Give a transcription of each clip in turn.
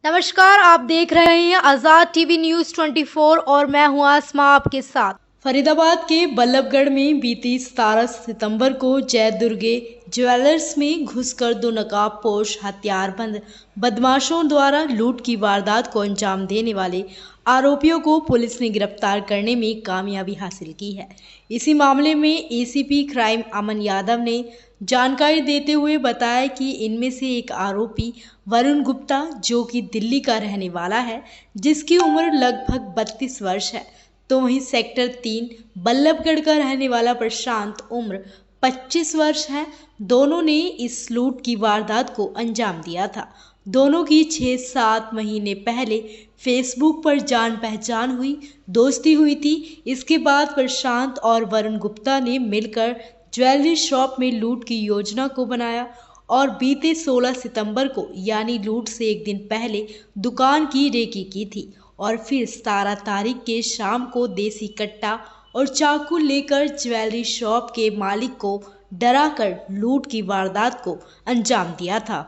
नमस्कार, आप देख रहे हैं आजाद टीवी न्यूज 24 और मैं हूं आसमा आपके साथ। फरीदाबाद के बल्लभगढ़ में बीती 17 सितंबर को जय दुर्गे ज्वेलर्स में घुसकर दो नकाबपोश हथियारबंद बदमाशों द्वारा लूट की वारदात को अंजाम देने वाले आरोपियों को पुलिस ने गिरफ्तार करने में कामयाबी हासिल की है। इसी मामले में एसीपी क्राइम अमन यादव ने जानकारी देते हुए बताया कि इनमें से एक आरोपी वरुण गुप्ता, जो कि दिल्ली का रहने वाला है, जिसकी उम्र लगभग 32 वर्ष है, तो वहीं सेक्टर 3 बल्लभगढ़ का रहने वाला प्रशांत, उम्र 25 वर्ष है। दोनों ने इस लूट की वारदात को अंजाम दिया था। दोनों की 6-7 महीने पहले फेसबुक पर जान पहचान हुई, दोस्ती हुई थी। इसके बाद प्रशांत और वरुण गुप्ता ने मिलकर ज्वेलरी शॉप में लूट की योजना को बनाया और बीते 16 सितंबर को यानी लूट से एक दिन पहले दुकान की रेकी की थी और फिर 17 तारीख के शाम को देसी कट्टा और चाकू लेकर ज्वेलरी शॉप के मालिक को डराकर लूट की वारदात को अंजाम दिया था।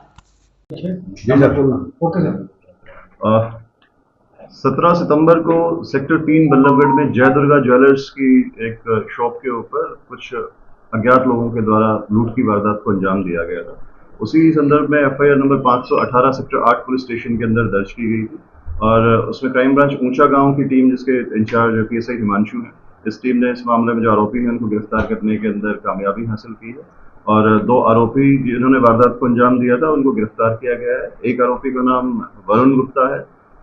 जी सर। Okay sir. 17 सितंबर को सेक्टर 3 बल्लभगढ़ में जय दुर्गा ज्वेलर्स की एक शॉप के ऊपर कुछ अज्ञात लोगों के द्वारा लूट की वारदात को अंजाम दिया गया था। उसी संदर्भ में FIR number 518 sector 8 police station के अंदर दर्ज की गई थी और उसमें क्राइम ब्रांच ऊंचा गांव की टीम, जिसके इंचार्ज पीएसआई हिमांशु है, इस टीम ने इस मामले में जो आरोपी हैं उनको गिरफ्तार करने के अंदर कामयाबी हासिल की है और दो आरोपी जिन्होंने वारदात को अंजाम दिया था उनको गिरफ्तार किया गया है। एक आरोपी का नाम वरुण गुप्ता है,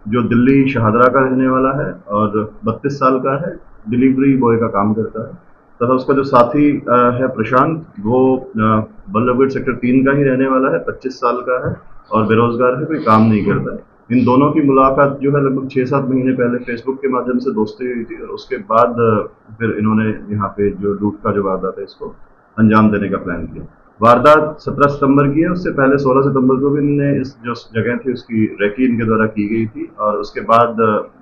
जो दिल्ली शाहदरा का रहने वाला है और 32 साल का है, डिलीवरी बॉय का काम करता है, तथा उसका जो साथी है प्रशांत, वो बल्लभगढ़ सेक्टर 3 का ही रहने वाला है, 25 साल का है और बेरोजगार है, कोई काम नहीं करता है। इन दोनों की मुलाकात जो है लगभग 6-7 महीने पहले फेसबुक के माध्यम से दोस्ती हुई थी और उसके बाद फिर इन्होंने यहाँ पे जो लूट का जो वारदात है इसको अंजाम देने का प्लान किया। वारदात 17 सितंबर की है, उससे पहले 16 सितंबर को भी इनने इस जो जगह थी उसकी रेकी इनके द्वारा की गई थी और उसके बाद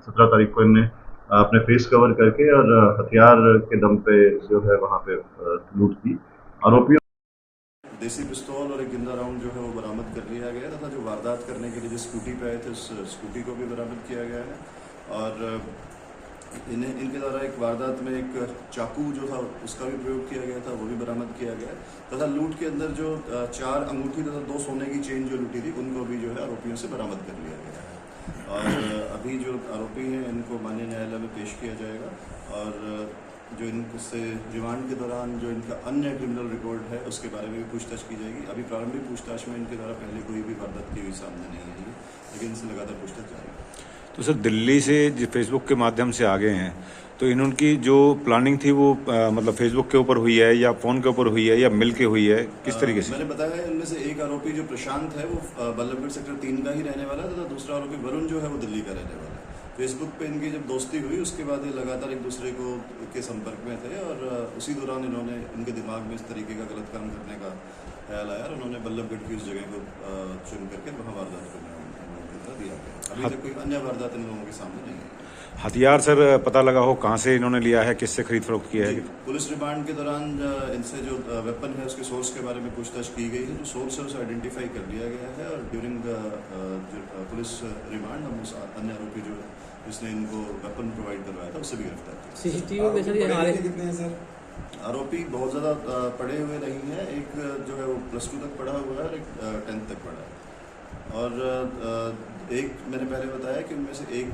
17 तारीख को इनने अपने फेस कवर करके और हथियार के दम पे जो है वहाँ पे लूट की। आरोपियों देसी पिस्तौल और एक जिंदा राउंड जो है वो बरामद कर लिया गया तथा जो वारदात करने के लिए जिस स्कूटी पे आए थे उस स्कूटी को भी बरामद किया गया है और इनके द्वारा एक वारदात में एक चाकू जो था उसका भी प्रयोग किया गया था, वो भी बरामद किया गया तथा लूट के अंदर जो 4 अंगूठी तथा 2 सोने की चेन जो लूटी थी उनको भी जो है आरोपियों से बरामद कर लिया गया है और अभी जो आरोपी हैं इनको माननीय न्यायालय में पेश किया जाएगा और जो इनसे रिमांड के दौरान जो इनका अन्य क्रिमिनल रिकॉर्ड है उसके बारे में भी पूछताछ की जाएगी। अभी प्रारंभिक पूछताछ में इनके द्वारा पहले कोई भी वारदात की हुई सामने नहीं आई है, लेकिन इनसे लगातार पूछताछ जारी। तो सर, दिल्ली से फेसबुक के माध्यम से आ गए हैं, तो इनकी जो प्लानिंग थी वो मतलब फेसबुक के ऊपर हुई है या फोन के ऊपर हुई है या मिल के हुई है, किस तरीके से? मैंने बताया है, इनमें से एक आरोपी जो प्रशांत है वो बल्लभगढ़ सेक्टर 3 का ही रहने वाला है तथा दूसरा आरोपी वरुण जो है वो दिल्ली का रहने वाला है। फेसबुक पे इनकी जब दोस्ती हुई उसके बाद ये लगातार एक दूसरे को के संपर्क में थे और उसी दौरान इन्होंने इनके दिमाग में इस तरीके का गलत काम करने का ख्याल आया और उन्होंने बल्लभगढ़ की उस जगह को चुन करके वहाँ वारदात करने का दिया गया। अभी तक कोई अन्य वारदात इन लोगों के सामने नहीं है। हथियार सर पता लगा हो कहाँ से इन्होंने लिया है, किससे खरीद फरोख्त किया है? पुलिस रिमांड के दौरान इनसे जो वेपन है उसके सोर्स के बारे में पूछताछ की गई है, जो सोर्स है उसे आइडेंटिफाई कर लिया गया है और ड्यूरिंग पुलिस रिमांड हम उस अन्य आरोपी जो जिसने इनको वेपन प्रोवाइड करवाया था उससे भी गिरफ्तार किया। सीसीटीवी में सर ये कितने हैं सर? आरोपी बहुत ज़्यादा पढ़े हुए नहीं है, एक जो है वो +2 तक पढ़ा हुआ है और एक 10th तक पढ़ा है और एक मैंने पहले बताया कि उनमें से एक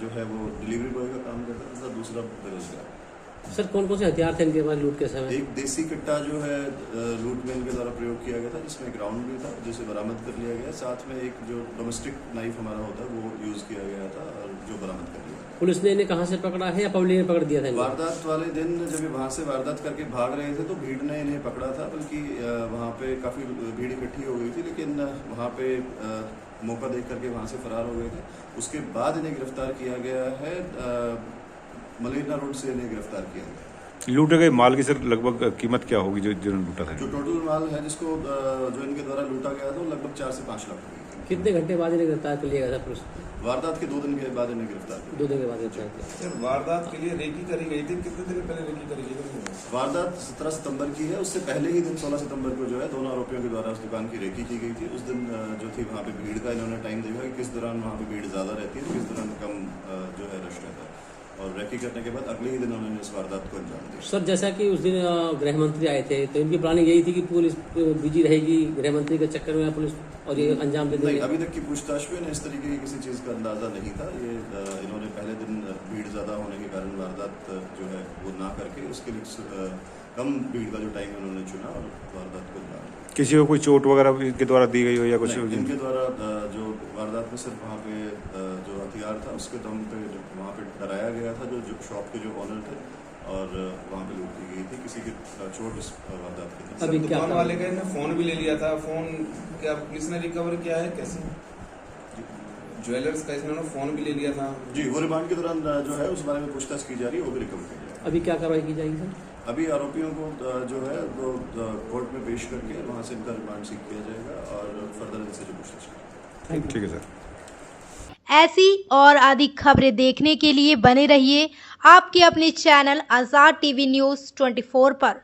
जो है वो डिलीवरी बॉय का काम करता था, दूसरा बेरोजगार। सर कौन कौन से हथियार थे इनके पास लूट के समय? एक देसी कट्टा जो है लूट में इनके द्वारा प्रयोग किया गया था, जिसमें एक राउंड भी था जिसे बरामद कर लिया गया, साथ में एक जो डोमेस्टिक नाइफ हमारा होता है वो यूज़ किया गया था और जो बरामद कर लिया। पुलिस ने इन्हें कहाँ से पकड़ा है या पब्लिक ने पकड़ दिया था? वारदात वाले दिन जब वहाँ से वारदात करके भाग रहे थे तो भीड़ ने इन्हें पकड़ा था, बल्कि वहाँ पे काफ़ी भीड़ इकट्ठी हो गई थी, लेकिन वहाँ पे मौका देख करके वहाँ से फरार हो गए थे। उसके बाद इन्हें गिरफ्तार किया गया है, मलेरना रोड से इन्हें गिरफ्तार किया गया। लूटे गए माल की सर लगभग कीमत क्या होगी जो जिन्होंने लूटा था? जो टोटल माल है जिसको जो इनके द्वारा लूटा गया था वो लगभग 4 से 5 लाख रुपए की। कितने घंटे बाद इन्हें गिरफ्तार कर लिया गया था पुलिस? वारदात के 2 दिन के बाद इन्हें गिरफ्तार किया। 2 दिन के बाद गिरफ्तार किया। सर वारदात के लिए रेकी करी गई थी, कितने दिन पहले रेकी करी गई थी? वारदात 17 सितंबर की है। उससे पहले ही दिन 16 सितंबर को जो है दोनों आरोपियों के द्वारा उस दुकान की रेकी की गई थी। उस दिन जो थी वहाँ पे भीड़ का इन्होंने टाइम देखा कि किस दौरान वहाँ पे भीड़ ज़्यादा रहती है, किस दौरान कम जो है रश रहता है, और रेकी करने के बाद अगले ही दिन उन्होंने इस वारदात को अंजाम दिया। सर जैसा कि उस दिन गृह मंत्री आए थे तो इनकी प्लानिंग यही थी कि पुलिस बिजी रहेगी गृह मंत्री के चक्कर में पुलिस और ये अंजाम दे नहीं, देंगे। अभी तक की पूछताछ में इस तरीके की किसी चीज़ का अंदाजा नहीं था। ये इन्होंने पहले दिन भीड़ ज़्यादा होने के कारण वारदात जो है वो ना करके उसके लिए कम भीड़ का जो टाइम उन्होंने चुना और वारदात को अंजाम दिया। किसी को कोई चोट वगैरह इनके द्वारा दी गई हो या कुछ? नहीं, इनके द्वारा जो वारदात में सिर्फ वहाँ पे जो हथियार था उसके दम पे वहाँ पे डराया गया था जो शॉप के जो ऑनर थे और वहाँ पे लूट की गई थी। किसी की चोट इस वारदात की अभी सर क्या दुकान वाले का इन्हें फोन भी ले लिया था, फोन क्या पुलिस ने रिकवर किया है? कैसे ज्वेलर्स का इन्होंने फोन भी ले लिया था? जी, वो रिमांड के दौरान जो है उस बारे में पूछताछ की जा रही है, वो भी रिकवर की जाएगी। अभी क्या कार्रवाई की जाएगी सर? अभी आरोपियों को जो है वो कोर्ट में पेश करके वहाँ से इनका रिमांड सीख किया जाएगा और फर्दर इनसे जो पूछताछ करेंगे। ठीक है सर। ऐसी और अधिक खबरें देखने के लिए बने रहिए आपके अपने चैनल आज़ाद टीवी न्यूज़ 24 पर।